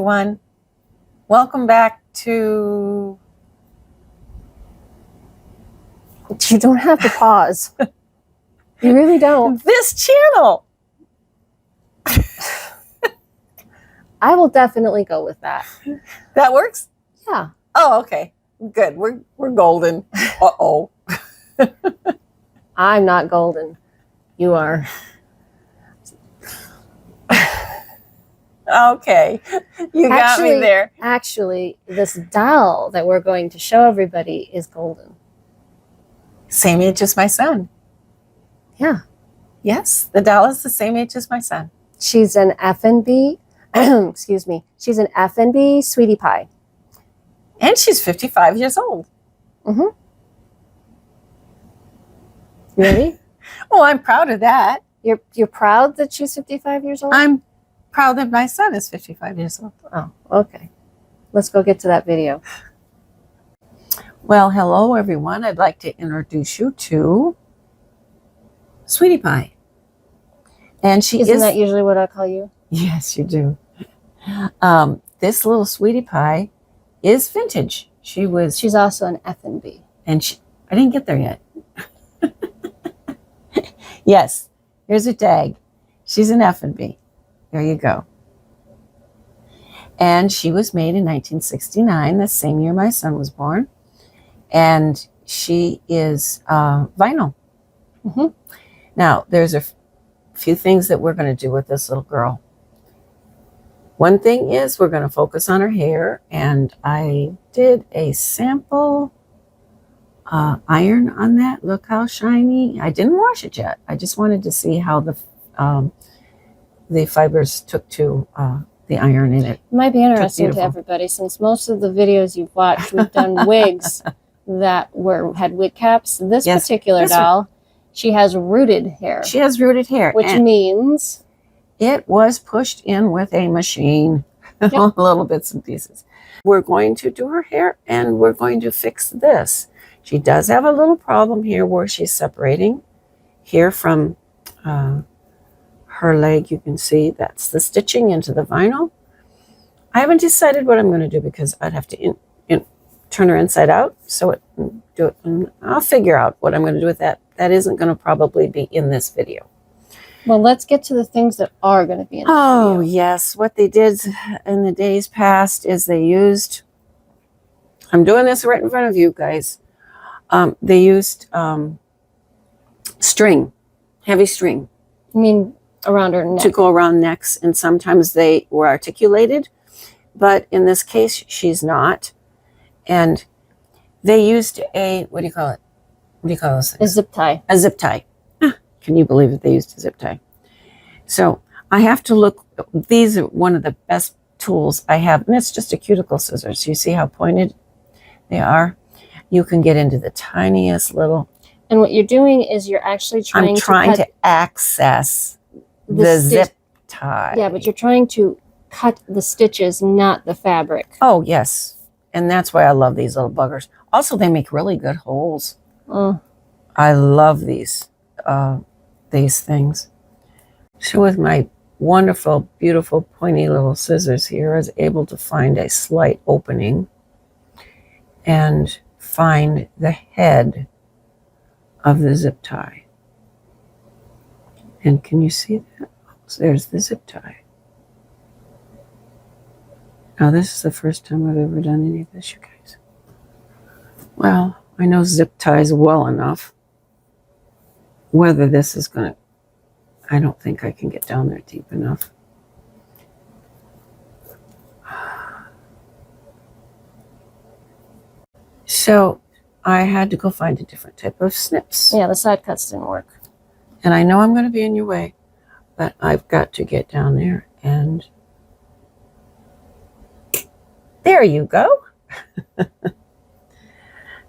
everyone. Welcome back to... You don't have to pause. You really don't. This channel. I will definitely go with that. That works? Yeah. Oh, okay. Good. We're golden. Uh-oh. I'm not golden. You are. Okay. You got me there. Actually, this doll that we're going to show everybody is golden. Same age as my son. Yeah. Yes, the doll is the same age as my son. She's an Effanbee, excuse me. She's an Effanbee Sweetie Pie. And she's 55 years old. Mm-hmm. Really? Well, I'm proud of that. You're proud that she's 55 years old? I'm proud that my son is 55 years old. Oh, okay. Let's go get to that video. Well, hello, everyone. I'd like to introduce you to Sweetie Pie. And she Isn't that usually what I call you? Yes, you do. This little Sweetie Pie is vintage. She's also an Effanbee. And I didn't get there yet. Yes, here's a tag. She's an Effanbee. There you go. And she was made in 1969, the same year my son was born. And she is vinyl. Mm-hmm. Now, there's a few things that we're going to do with this little girl. One thing is we're going to focus on her hair. And I did a sample iron on that. Look how shiny. I didn't wash it yet. I just wanted to see how the fibers took to the iron in it. It might be interesting to everybody, since most of the videos you've watched, we've done wigs that had wig caps. This particular doll, she has rooted hair. She has rooted hair. Which means it was pushed in with a machine. Yep. Little bits and pieces. We're going to do her hair and we're going to fix this. She does have a little problem here where she's separating here from her leg. You can see that's the stitching into the vinyl. I haven't decided what I'm going to do because I'd have to turn her inside out, do it. And I'll figure out what I'm going to do with that. That isn't going to probably be in this video. Well, let's get to the things that are going to be in this video. Yes. What they did in the days past is they used, I'm doing this right in front of you guys. They used string, heavy string. I mean, around her neck. To go around necks, and sometimes they were articulated, but in this case, she's not. And they used a, what do you call it? What do you call this? A zip tie. A zip tie. Can you believe that they used a zip tie? So I have to look, these are one of the best tools I have, and it's just a cuticle scissors. You see how pointed they are? You can get into the tiniest little. And what you're doing is you're actually trying to access the zip tie. Yeah, but you're trying to cut the stitches, not the fabric. Oh, yes. And that's why I love these little buggers. Also, they make really good holes. I love these things. So with my wonderful, beautiful, pointy little scissors here, I was able to find a slight opening and find the head of the zip tie. And can you see that? So there's the zip tie. Now, this is the first time I've ever done any of this, you guys. Well, I know zip ties well enough. Whether this is going to, I don't think I can get down there deep enough. So I had to go find a different type of snips. Yeah, the side cuts didn't work. And I know I'm going to be in your way, but I've got to get down there and there you go.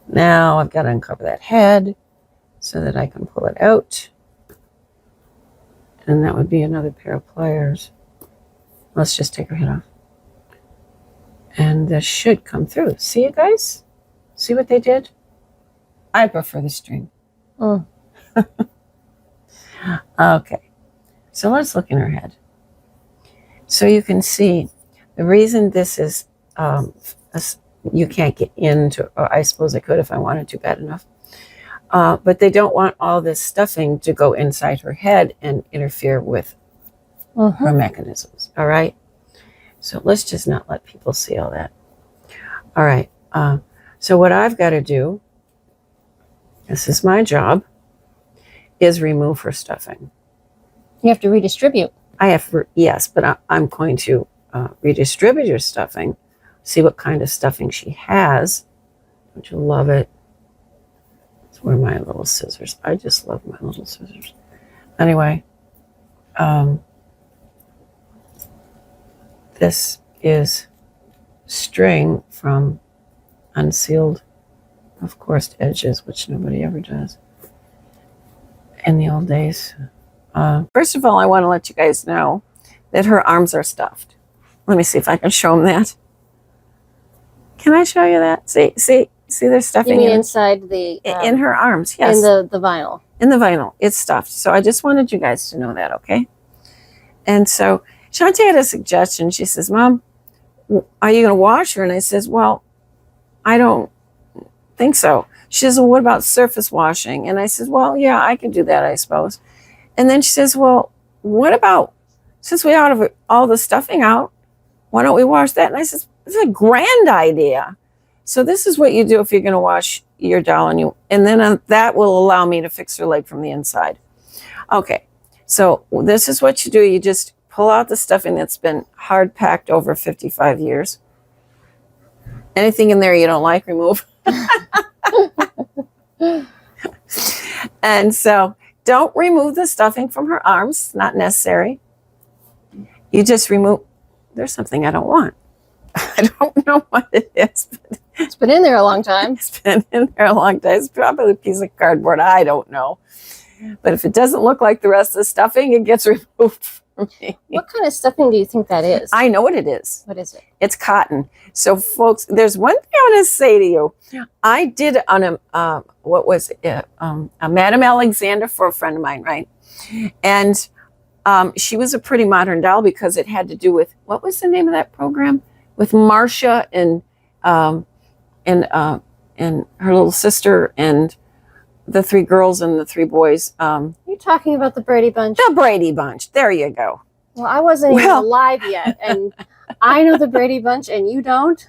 Now I've got to uncover that head so that I can pull it out. And that would be another pair of pliers. Let's just take her head off. And this should come through. See you guys? See what they did? I prefer the string. Okay. So let's look in her head. So you can see The reason this is, you can't get into, or I suppose I could if I wanted to bad enough. But they don't want all this stuffing to go inside her head and interfere with her mechanisms. All right. So let's just not let people see all that. All right. So what I've got to do, this is my job, is remove her stuffing. You have to redistribute. I have, yes, but I'm going to redistribute her stuffing, see what kind of stuffing she has. Don't you love it? It's one of my little scissors. I just love my little scissors. Anyway, this is string from unsealed, of course, edges, which nobody ever does in the old days. First of all, I want to let you guys know that her arms are stuffed. Let me see if I can show them that. Can I show you that? See, there's stuffing you mean inside the in her arms. Yes, in the vinyl. In the vinyl, it's stuffed. So I just wanted you guys to know that, okay? And so Shantae had a suggestion. She says, "Mom, are you going to wash her?" And I says, "Well, I don't think so." She says, "Well, what about surface washing?" And I says, "Well, yeah, I can do that, I suppose." And then she says, "Well, what about, since we out of all the stuffing out, why don't we wash that?" And I says, "It's a grand idea." So this is what you do if you're going to wash your doll, and then that will allow me to fix her leg from the inside. Okay, so this is what you do. You just pull out the stuffing that's been hard packed over 55 years. Anything in there you don't like, remove. And so don't remove the stuffing from her arms, not necessary. You just remove, there's something I don't want. I don't know what it is, but it's been in there a long time. It's been in there a long time. It's probably a piece of cardboard. I don't know. But if it doesn't look like the rest of the stuffing, it gets removed from me. What kind of stuffing do you think that is? I know what it is. What is it? It's cotton. So, folks, there's one thing I want to say to you. I did on a Madame Alexander for a friend of mine, right? And she was a pretty modern doll because it had to do with, what was the name of that program? With Marcia and her little sister and the three girls and the three boys. You're talking about the Brady Bunch? The Brady Bunch. There you go. Well, I wasn't even alive yet, and I know the Brady Bunch, and you don't.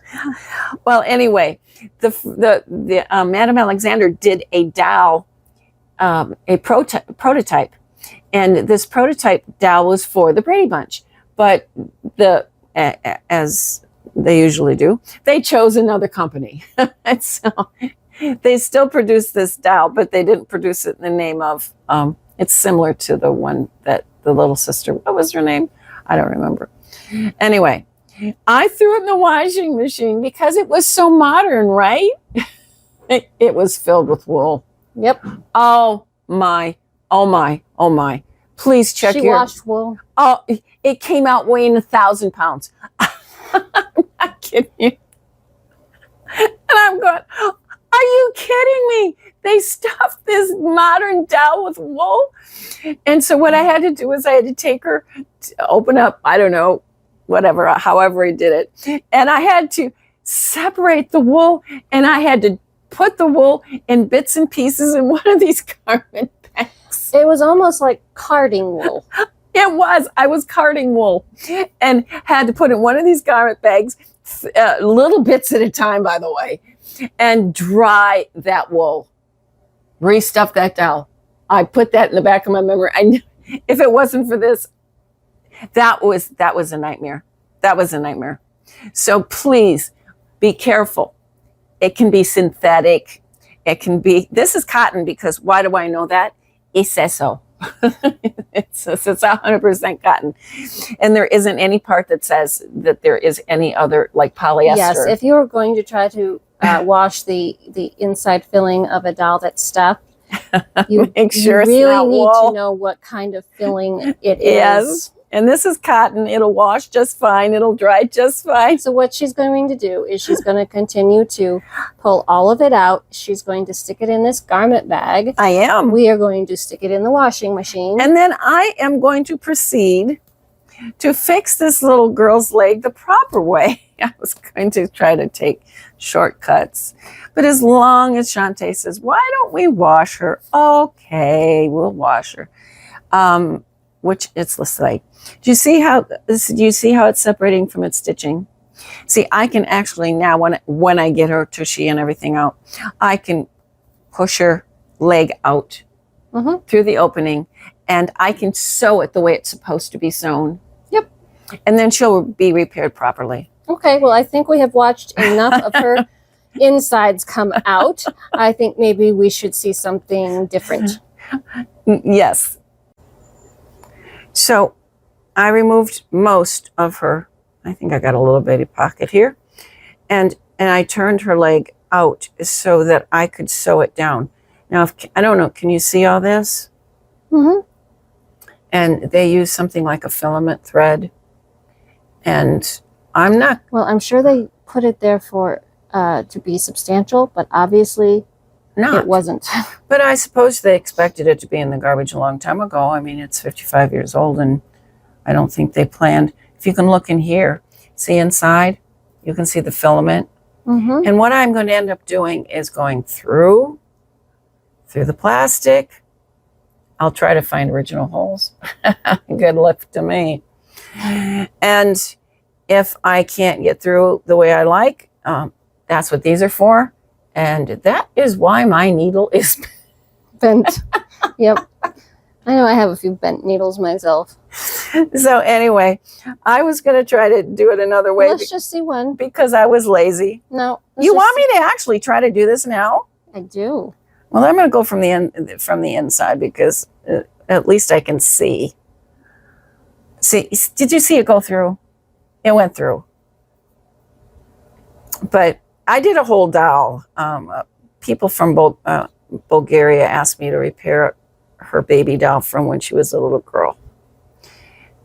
Well, anyway, the Madame Alexander did a doll, a prototype, and this prototype doll was for the Brady Bunch. But as they usually do, they chose another company. And so they still produced this doll, but they didn't produce it in the name of, it's similar to the one that the little sister, what was her name? I don't remember. Anyway, I threw it in the washing machine because it was so modern, right? It was filled with wool. Yep. Oh my, oh my, oh my. Please check She washed wool. Oh, it came out weighing 1,000 pounds. I'm not kidding you. And I'm going, are you kidding me? They stuffed this modern doll with wool. And so what I had to do is I had to take her to open up, I don't know, whatever, however he did it. And I had to separate the wool, and I had to put the wool in bits and pieces in one of these garment bags. It was almost like carding wool. It was. I was carding wool and had to put in one of these garment bags, little bits at a time, by the way, and dry that wool. Restuff that doll. I put that in the back of my memory. If it wasn't for this, that was a nightmare. That was a nightmare. So please be careful. It can be synthetic. It can be, this is cotton because why do I know that? It says so. It's 100% cotton. And there isn't any part that says that there is any other like polyester. Yes, if you're going to try to wash the inside filling of a doll that's stuffed, you, Make sure you really it's not need wool. to know what kind of filling it Yes. is. And this is cotton. It'll wash just fine. It'll dry just fine. So what she's going to do is she's going to continue to pull all of it out. She's going to stick it in this garment bag. I am. We are going to stick it in the washing machine. And then I am going to proceed to fix this little girl's leg the proper way. I was going to try to take shortcuts. But as long as Shantae says, why don't we wash her? Okay, we'll wash her. Which it's like, do you see how it's separating from its stitching? See, I can actually now, when I get her tushy and everything out, I can push her leg out through the opening, and I can sew it the way it's supposed to be sewn. Yep. And then she'll be repaired properly. Okay, well, I think we have watched enough of her insides come out. I think maybe we should see something different. Yes. So I removed most of her. I think I got a little bitty pocket here. And I turned her leg out so that I could sew it down. Now, I don't know, can you see all this? And they use something like a filament thread. And I'm not... Well, I'm sure they put it there for to be substantial, but obviously it wasn't. But I suppose they expected it to be in the garbage a long time ago. I mean, it's 55 years old, and I don't think they planned. If you can look in here, see inside, you can see the filament. And what I'm going to end up doing is going through the plastic. I'll try to find original holes. Good luck to me. And if I can't get through the way I like, that's what these are for. And that is why my needle is bent. Yep. I know I have a few bent needles myself. So anyway, I was going to try to do it another way. Let's just see one. Because I was lazy. No. You want me to actually try to do this now? I do. Well, I'm going to go from the inside because at least I can see. See, did you see it go through? It went through. But I did a whole doll. People from Bulgaria asked me to repair her baby doll from when she was a little girl.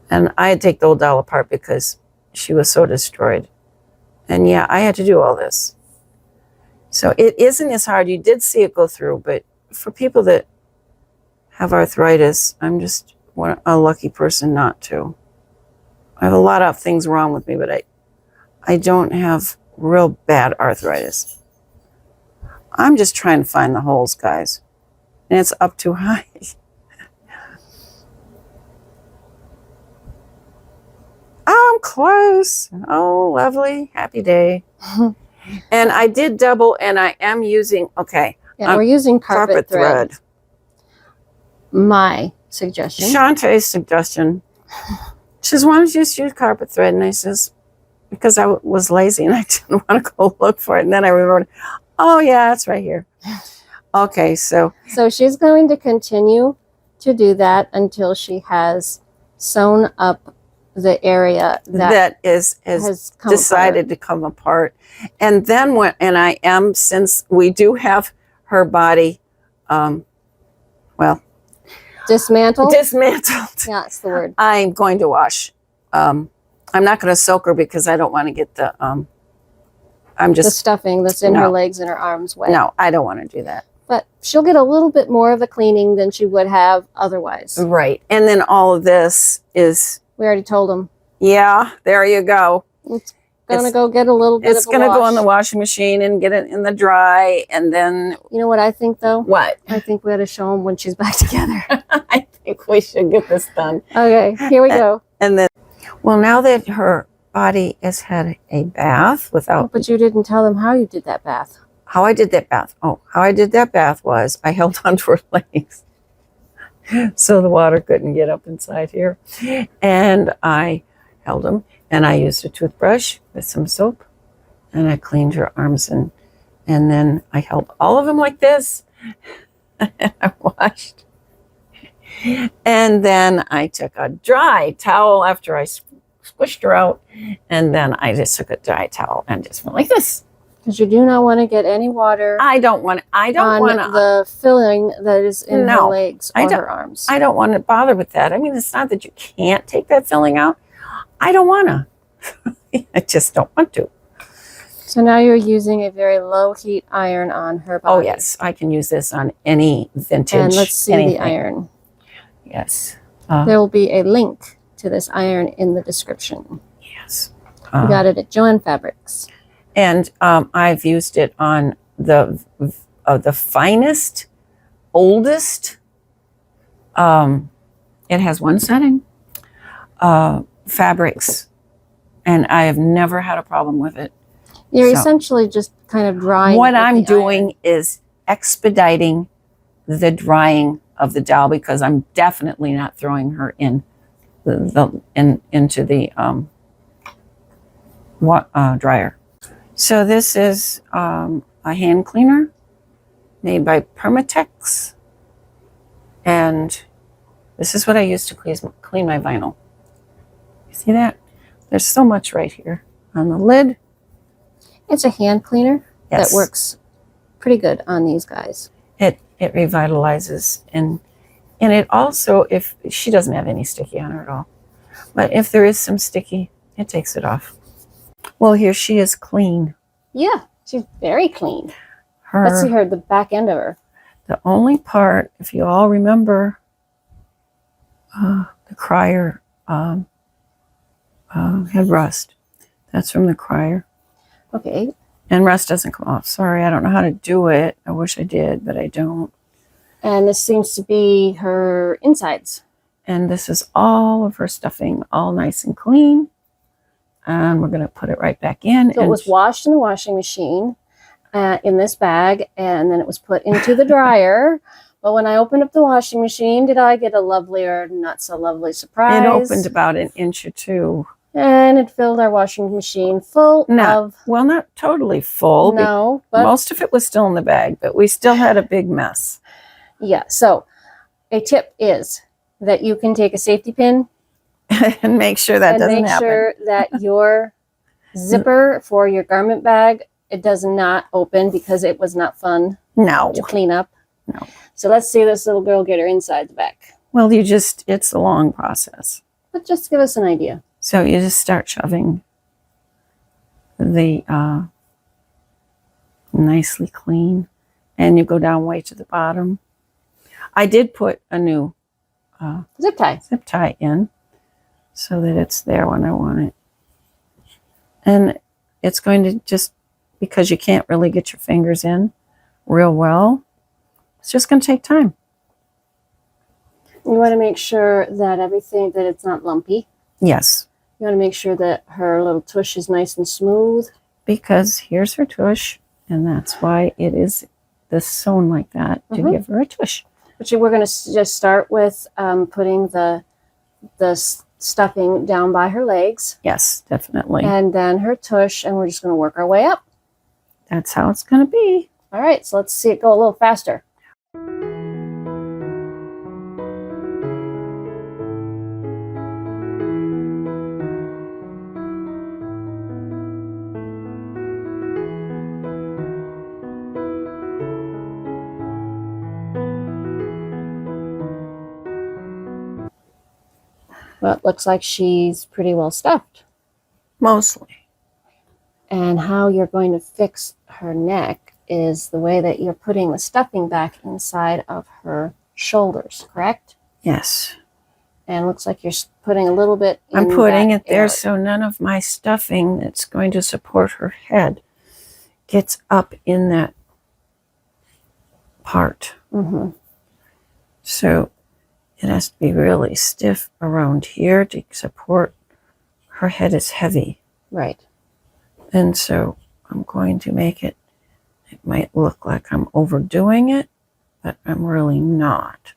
And I had to take the old doll apart because she was so destroyed. And yeah, I had to do all this. So it isn't as hard. You did see it go through, but for people that have arthritis, I'm just a lucky person not to. I have a lot of things wrong with me, but I don't have real bad arthritis. I'm just trying to find the holes, guys. And it's up too high. I'm close. Oh, lovely. Happy day. And I did double, and I am using, okay. Yeah, we're using carpet thread. My suggestion. Shantae's suggestion. She says, why don't you just use carpet thread? And I says, because I was lazy and I didn't want to go look for it. And then I remembered, oh yeah, it's right here. Okay, so. So she's going to continue to do that until she has sewn up the area that has decided to come apart. And then since we do have her body, dismantled. Yeah, that's the word. I'm going to wash. I'm not going to soak her because I don't want to get the the stuffing that's in her legs and her arms wet. No, I don't want to do that. But she'll get a little bit more of a cleaning than she would have otherwise. Right. And then all of this is... We already told them. Yeah, there you go. It's going to go get a little bit of a wash. It's going to go in the washing machine and get it in the dry, and then... You know what I think, though? What? I think we ought to show them when she's back together. I think we should get this done. Okay, here we go. And then, well, now that her body has had a bath without... Oh, but you didn't tell them how you did that bath. How I did that bath? Oh, how I did that bath was I held onto her legs so the water couldn't get up inside here. And I held them, and I used a toothbrush with some soap, and I cleaned her arms, and then I held all of them like this, and I washed. And then I took a dry towel after I squished her out, and then I just took a dry towel and just went like this. Because you do not want to get any water. I don't want the filling that is in her legs or her arms. I don't want to bother with that. I mean, it's not that you can't take that filling out. I don't want to. I just don't want to. So now you're using a very low heat iron on her body. Oh yes, I can use this on any vintage. And let's see the iron. Yes. There will be a link to this iron in the description. Yes. We got it at Joann Fabrics. And I've used it on the finest, oldest. It has one setting, fabrics, and I have never had a problem with it. You're essentially just kind of drying. What I'm doing is expediting the drying of the doll, because I'm definitely not throwing her in into the dryer. So this is a hand cleaner made by Permatex, and this is what I use to clean my vinyl. You see that? There's so much right here on the lid. It's a hand cleaner that works pretty good on these guys. It revitalizes, and it also, if she doesn't have any sticky on her at all, but if there is some sticky, it takes it off. Well, here she is clean. Yeah, she's very clean. Let's see her, the back end of her. The only part, if you all remember, the crier had rust. That's from the crier. Okay. And rust doesn't come off. Sorry, I don't know how to do it. I wish I did, but I don't. And this seems to be her insides. And this is all of her stuffing, all nice and clean. And we're going to put it right back in. So it was washed in the washing machine in this bag, and then it was put into the dryer. But when I opened up the washing machine, did I get a lovely or not so lovely surprise? It opened about an inch or two. And it filled our washing machine full of... Well, not totally full. No, but... Most of it was still in the bag, but we still had a big mess. Yeah, so a tip is that you can take a safety pin and make sure that doesn't happen. And make sure that your zipper for your garment bag, it does not open, because it was not fun to clean up. No. So let's see this little girl get her insides back. Well, it's a long process. But just give us an idea. So you just start shoving the nicely clean, and you go down way to the bottom. I did put a new zip tie in so that it's there when I want it. And it's going to just, because you can't really get your fingers in real well, it's just going to take time. You want to make sure that that it's not lumpy. Yes. You want to make sure that her little tush is nice and smooth. Because here's her tush, and that's why it is sewn like that, to give her a tush. But we're going to just start with putting the stuffing down by her legs. Yes, definitely. And then her tush, and we're just going to work our way up. That's how it's going to be. All right, so let's see it go a little faster. Well, it looks like she's pretty well stuffed. Mostly. And how you're going to fix her neck is the way that you're putting the stuffing back inside of her shoulders, correct? Yes. And it looks like you're putting a little bit in I'm putting it there area. so none of my stuffing that's going to support her head gets up in that part. So it has to be really stiff around here to support. Her head is heavy. Right. And so I'm going to make it might look like I'm overdoing it, but I'm really not.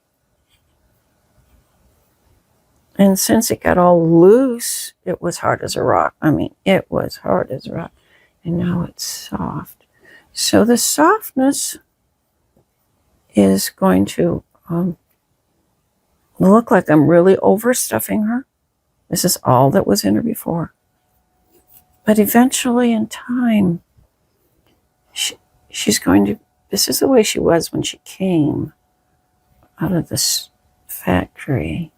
And since it got all loose, it was hard as a rock. I mean, it was hard as a rock. And now it's soft. So the softness is going to look like I'm really overstuffing her. This is all that was in her before. But eventually in time, she's going to, this is the way she was when she came out of this factory.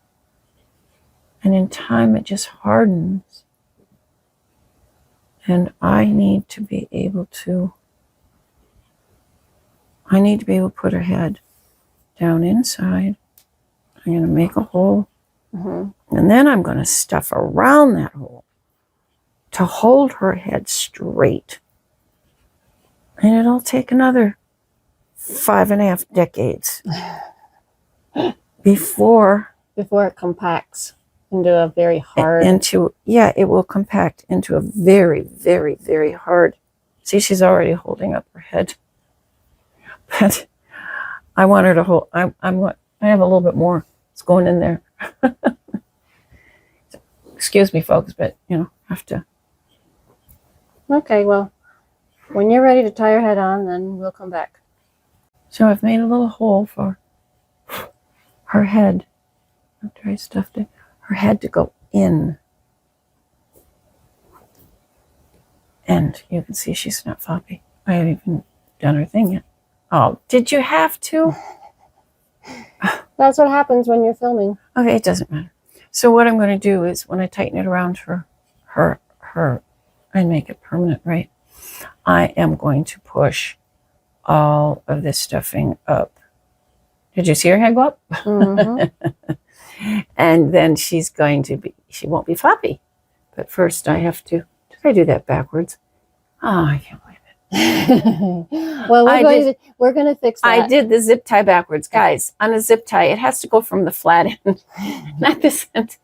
And in time, it just hardens. And I need to be able to put her head down inside. I'm going to make a hole And then I'm going to stuff around that hole to hold her head straight. And it'll take another 5.5 decades before it compacts into a very hard. It will compact into a very, very, very hard. See, she's already holding up her head. But I want her to hold. I have a little bit more. It's going in there. Excuse me, folks, but have to. Okay, well, when you're ready to tie your head on, then we'll come back. So I've made a little hole for her head. After I stuffed it, her head to go in. And you can see she's not floppy. I haven't even done her thing yet. Oh, did you have to? That's what happens when you're filming. Okay, it doesn't matter. So what I'm going to do is when I tighten it around her, and make it permanent, right? I am going to push all of this stuffing up. Did you see her head go up? And then she won't be floppy. But first I have to, did I do that backwards? Oh, I can't believe it. Well, we're going to fix that. I did the zip tie backwards. Guys, on a zip tie, it has to go from the flat end, not this end.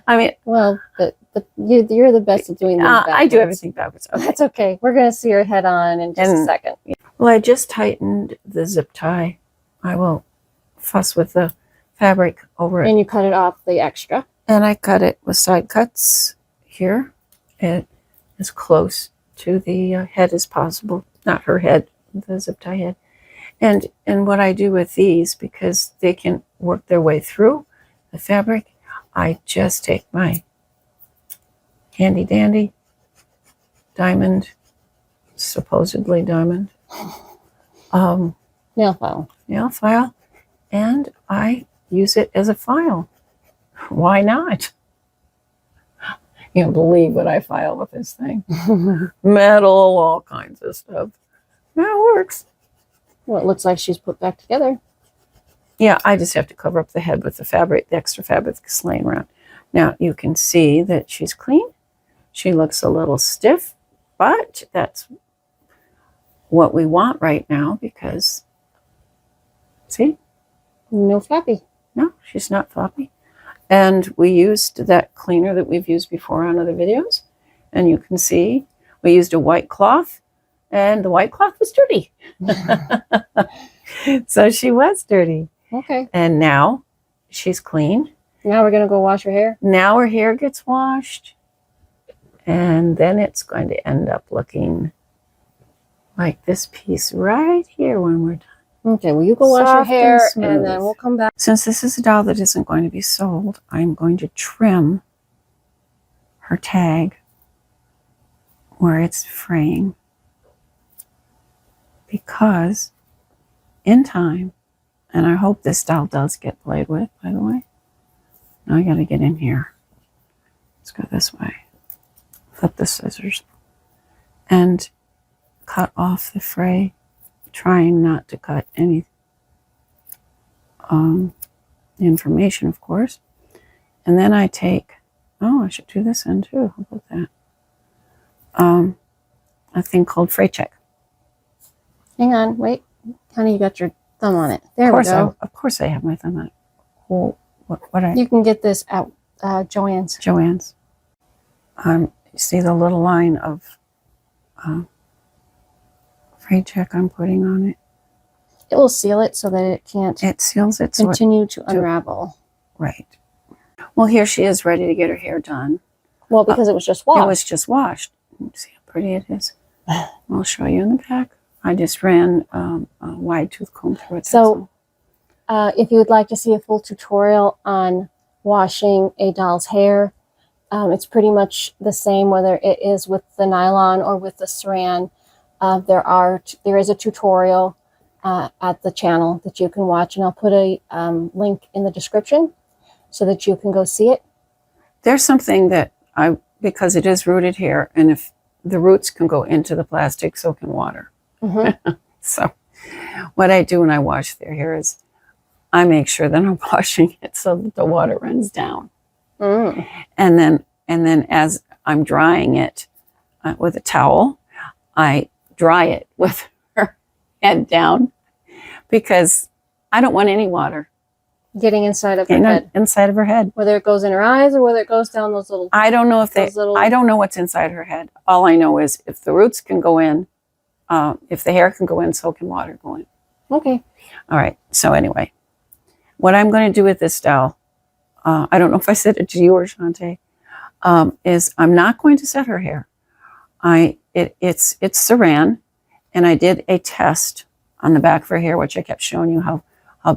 I mean, well, but you're the best at doing things backwards. I do everything backwards. Okay. That's okay. We're going to see your head on in just a second. Well, I just tightened the zip tie. I will fuss with the fabric over it. And you cut it off the extra. And I cut it with side cuts here. It is close to the head as possible. Not her head, the zip tie head. And what I do with these, because they can work their way through the fabric, I just take my handy dandy diamond, supposedly diamond, nail file, and I use it as a file. Why not? You don't believe what I file with this thing. Metal, all kinds of stuff. That works. Well, it looks like she's put back together. Yeah, I just have to cover up the head with the fabric, the extra fabric that's laying around. Now, you can see that she's clean. She looks a little stiff, but that's what we want right now because, see? No floppy. No, she's not floppy. And we used that cleaner that we've used before on other videos. And you can see we used a white cloth, and the white cloth was dirty. So she was dirty. Okay. And now she's clean. Now we're going to go wash her hair. Now her hair gets washed. And then it's going to end up looking like this piece right here when we're done. Okay, well, you go wash your hair and then we'll come back. Since this is a doll that isn't going to be sold, I'm going to trim her tag where it's fraying. Because in time, and I hope this doll does get played with, by the way. Now I got to get in here. Let's go this way. Flip the scissors. And cut off the fray. Trying not to cut any information, of course. And then I take, I should do this end too. How about that? A thing called Fray check. Hang on, wait. Honey, you got your thumb on it. There we go. Of course I have my thumb on it. Well, you can get this at Joann's. Joann's. You see the little line of Fray check I'm putting on it. It will seal it so that it can't seals it continue to unravel. Right. Well, here she is ready to get her hair done. Well, because it was just washed. It was just washed. See how pretty it is. I'll show you in the back. I just ran a wide tooth comb through it. So if you would like to see a full tutorial on washing a doll's hair, it's pretty much the same whether it is with the nylon or with the saran. There is a tutorial at the channel that you can watch, and I'll put a link in the description so that you can go see it. There's something that because it is rooted hair, and if the roots can go into the plastic, so can water. Mm-hmm. So what I do when I wash their hair is I make sure that I'm washing it so that the water runs down. Mm. And then as I'm drying it with a towel, I dry it with her head down because I don't want any water Getting inside of her head. inside of her head. Whether it goes in her eyes or whether it goes down those little... I don't know if I don't know what's inside her head. All I know is if the roots can go in, if the hair can go in, so can water go in. Okay. All right. So anyway, what I'm going to do with this dowel, I don't know if I said it to you or Shantae, is I'm not going to set her hair. It's Saran, and I did a test on the back of her hair, which I kept showing you how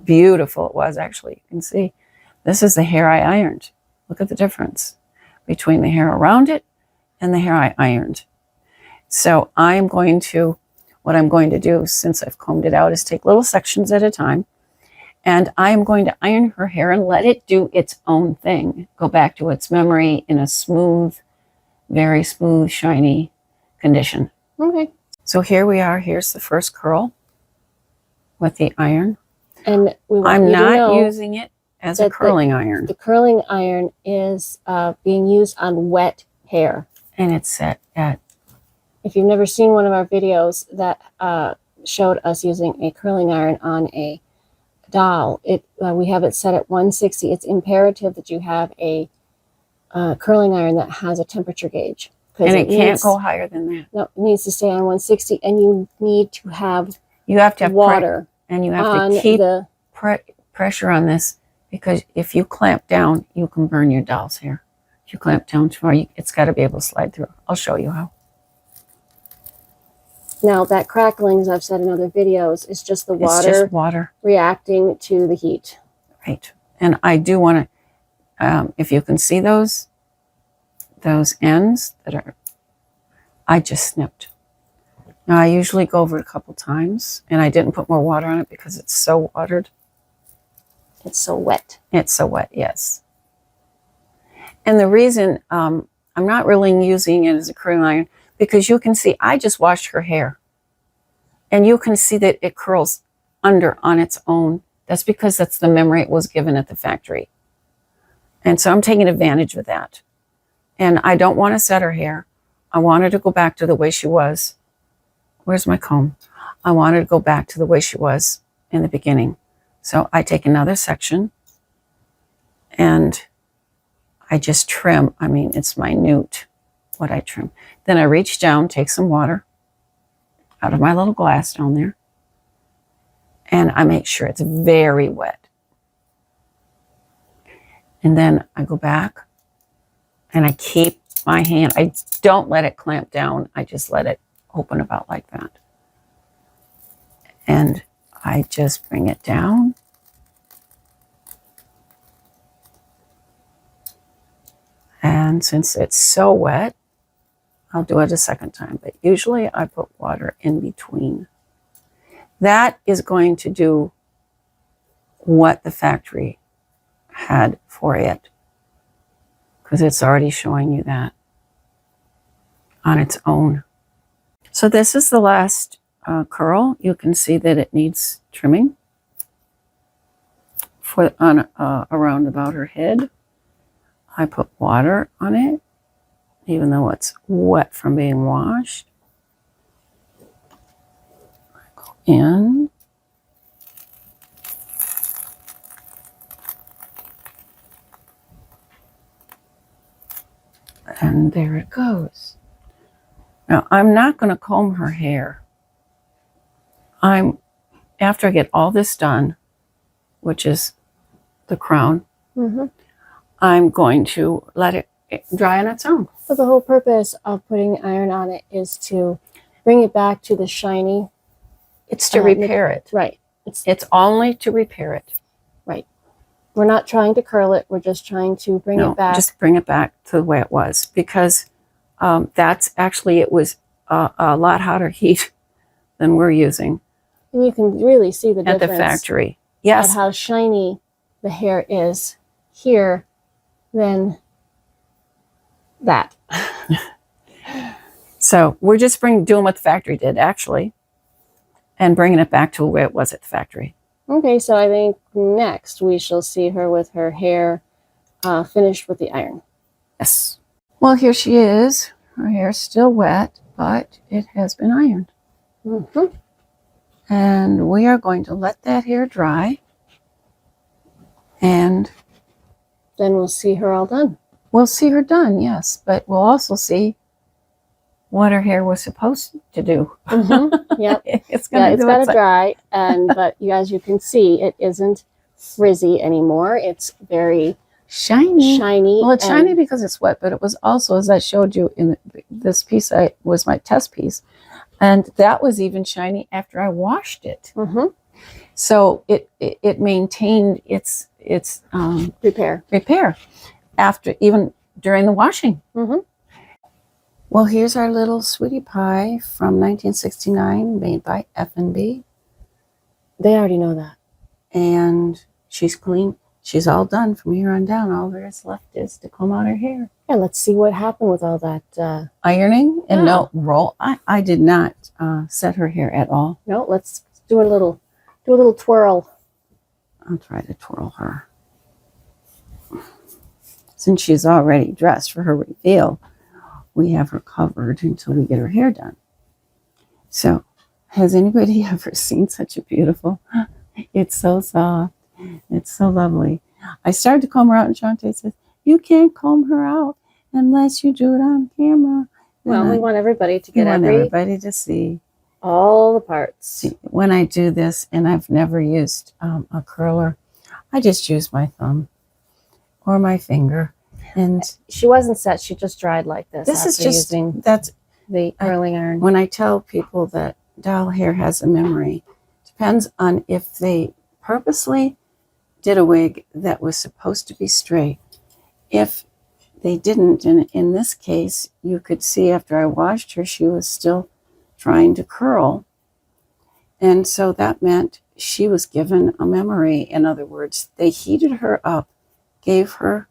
beautiful it was. Actually, you can see this is the hair I ironed. Look at the difference between the hair around it and the hair I ironed. So what I'm going to do, since I've combed it out, is take little sections at a time, and I'm going to iron her hair and let it do its own thing, go back to its memory in a smooth, very smooth, shiny condition. Okay. So here we are. Here's the first curl with the iron. And I'm not using it as a curling iron. The curling iron is being used on wet hair. And it's set at... If you've never seen one of our videos that showed us using a curling iron on a doll, we have it set at 160. It's imperative that you have a curling iron that has a temperature gauge. And it can't go higher than that. No, it needs to stay on 160, and you need to have water. And you have to keep pressure on this, because if you clamp down, you can burn your doll's hair. If you clamp down too far, it's got to be able to slide through. I'll show you how. Now, that crackling, as I've said in other videos, is just the water, it's just water reacting to the heat. Right. And I do want to, if you can see those ends I just snipped. Now, I usually go over it a couple times, and I didn't put more water on it because it's so watered. It's so wet. It's so wet, yes. And the reason I'm not really using it as a curling iron, because you can see I just washed her hair, and you can see that it curls under on its own. That's because that's the memory it was given at the factory. And so I'm taking advantage of that. And I don't want to set her hair. I want her to go back to the way she was. Where's my comb? I want her to go back to the way she was in the beginning. So I take another section and I just trim. I mean, it's minute what I trim. Then I reach down, take some water out of my little glass down there, and I make sure it's very wet. And then I go back and I keep my hand. I don't let it clamp down. I just let it open about like that. And I just bring it down. And since it's so wet, I'll do it a second time. But usually I put water in between. That is going to do what the factory had for it, because it's already showing you that on its own. So this is the last curl. You can see that it needs trimming around about her head. I put water on it, even though it's wet from being washed. I go in. And there it goes. Now, I'm not going to comb her hair. After I get all this done, which is the crown, I'm going to let it dry on its own. But the whole purpose of putting iron on it is to bring it back to the shiny. It's to repair it. Right. It's only to repair it. Right. We're not trying to curl it. We're just trying to bring it back. Just bring it back to the way it was, because it was a lot hotter heat than we're using. And you can really see the difference at the factory. Yes. At how shiny the hair is here than that. So we're just doing what the factory did, actually, and bringing it back to the way it was at the factory. Okay, so I think next we shall see her with her hair finished with the iron. Yes. Well, here she is. Her hair's still wet, but it has been ironed. Mm-hmm. And we are going to let that hair dry. And then we'll see her all done. We'll see her done, yes. But we'll also see what her hair was supposed to do. Mm-hmm. Yep. It's got to dry. But as you can see, it isn't frizzy anymore. It's very shiny. Shiny. Well, it's shiny because it's wet, but it was also, as I showed you in this piece, was my test piece. And that was even shiny after I washed it. Mm-hmm. So it maintained its repair after, even during the washing. Mm-hmm. Well, here's our little sweetie pie from 1969, made by Effanbee. They already know that. And she's clean. She's all done from here on down. All there is left is to comb out her hair. Yeah, let's see what happened with all that ironing and yeah. no roll. I did not set her hair at all. No, let's do a little twirl. I'll try to twirl her. Since she's already dressed for her reveal, we have her covered until we get her hair done. So, has anybody ever seen such a beautiful? It's so soft. It's so lovely. I started to comb her out, and Shantae says, "You can't comb her out unless you do it on camera." Well, we want everybody to get everybody to see all the parts. See, when I do this, and I've never used a curler, I just use my thumb or my finger. And she wasn't set; she just dried like this. This is just that's the curling iron. When I tell people that doll hair has a memory, depends on if they purposely did a wig that was supposed to be straight. If they didn't, and in this case, you could see after I washed her, she was still trying to curl. And so that meant she was given a memory. In other words, they heated her up, gave her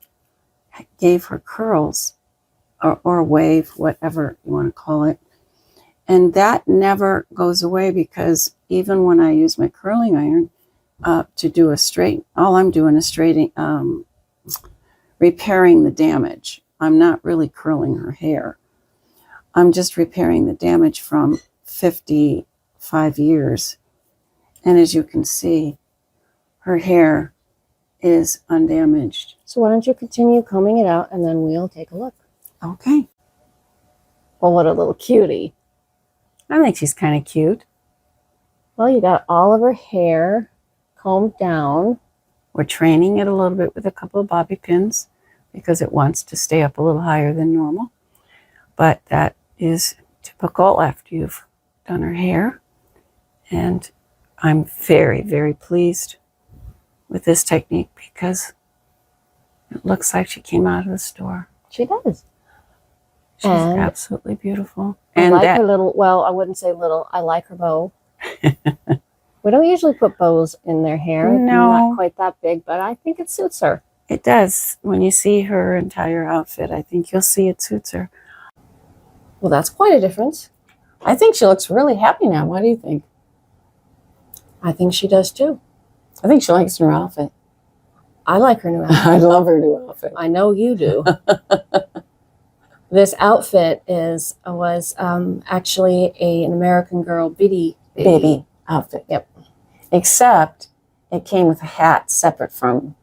curls or a wave, whatever you want to call it. And that never goes away, because even when I use my curling iron to do a straight, all I'm doing is repairing the damage. I'm not really curling her hair. I'm just repairing the damage from 55 years. And as you can see, her hair is undamaged. So why don't you continue combing it out, and then we'll take a look. Okay. Well, what a little cutie. I think she's kind of cute. Well, you got all of her hair combed down. We're training it a little bit with a couple of bobby pins because it wants to stay up a little higher than normal. But that is typical after you've done her hair. And I'm very, very pleased with this technique because it looks like she came out of the store. She does. She's absolutely beautiful. I like her little, well, I wouldn't say little, I like her bow. We don't usually put bows in their hair. No. Not quite that big, but I think it suits her. It does. When you see her entire outfit, I think you'll see it suits her. Well, that's quite a difference. I think she looks really happy now. What do you think? I think she does too. I think she likes her outfit. I like her new outfit. I love her new outfit. I know you do. This outfit was actually an American Girl baby outfit. Yep. Except it came with a hat separate from.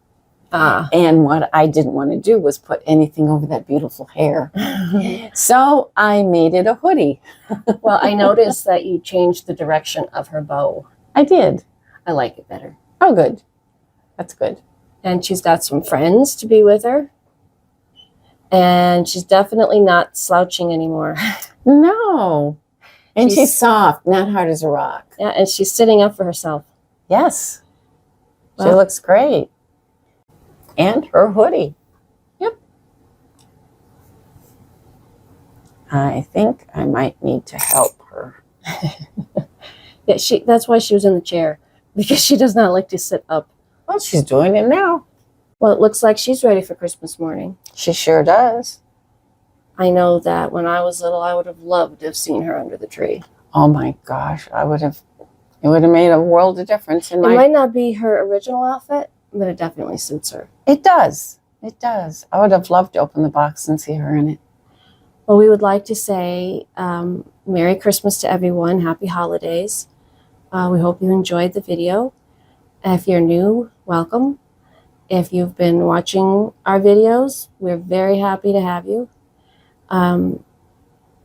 And what I didn't want to do was put anything over that beautiful hair. So I made it a hoodie. Well, I noticed that you changed the direction of her bow. I did. I like it better. Oh, good. That's good. And she's got some friends to be with her. And she's definitely not slouching anymore. No. And she's soft, not hard as a rock. Yeah, and she's sitting up for herself. Yes. Well, she looks great. And her hoodie. Yep. I think I might need to help her. Yeah, that's why she was in the chair, because she does not like to sit up. Well, she's doing it now. Well, it looks like she's ready for Christmas morning. She sure does. I know that when I was little, I would have loved to have seen her under the tree. Oh my gosh, it would have made a world of difference. It might not be her original outfit, but it definitely suits her. It does. It does. I would have loved to open the box and see her in it. Well, we would like to say Merry Christmas to everyone. Happy holidays. We hope you enjoyed the video. If you're new, welcome. If you've been watching our videos, we're very happy to have you.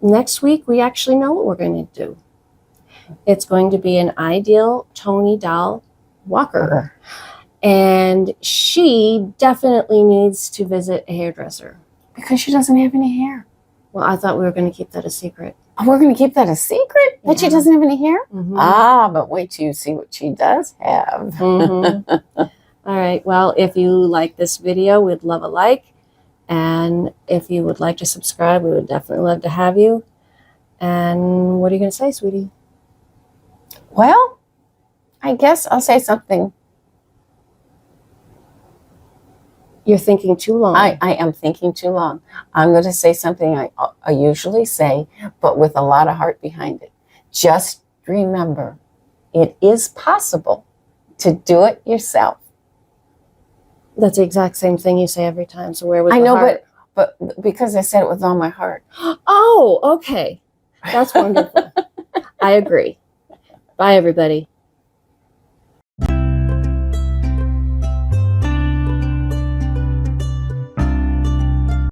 Next week, we actually know what we're going to do. It's going to be an ideal Toni doll walker. And she definitely needs to visit a hairdresser. Because she doesn't have any hair. Well, I thought we were going to keep that a secret. Oh, we're going to keep that a secret? That she doesn't have any hair? Mm-hmm. Ah, but wait till you see what she does have. Mm-hmm. All right. Well, if you like this video, we'd love a like. And if you would like to subscribe, we would definitely love to have you. And what are you going to say, sweetie? Well, I guess I'll say something. You're thinking too long. I am thinking too long. I'm going to say something I usually say, but with a lot of heart behind it. Just remember, it is possible to do it yourself. That's the exact same thing you say every time. So where was I the know, heart? but because I said it with all my heart. Oh, okay. That's wonderful. I agree. Bye, everybody.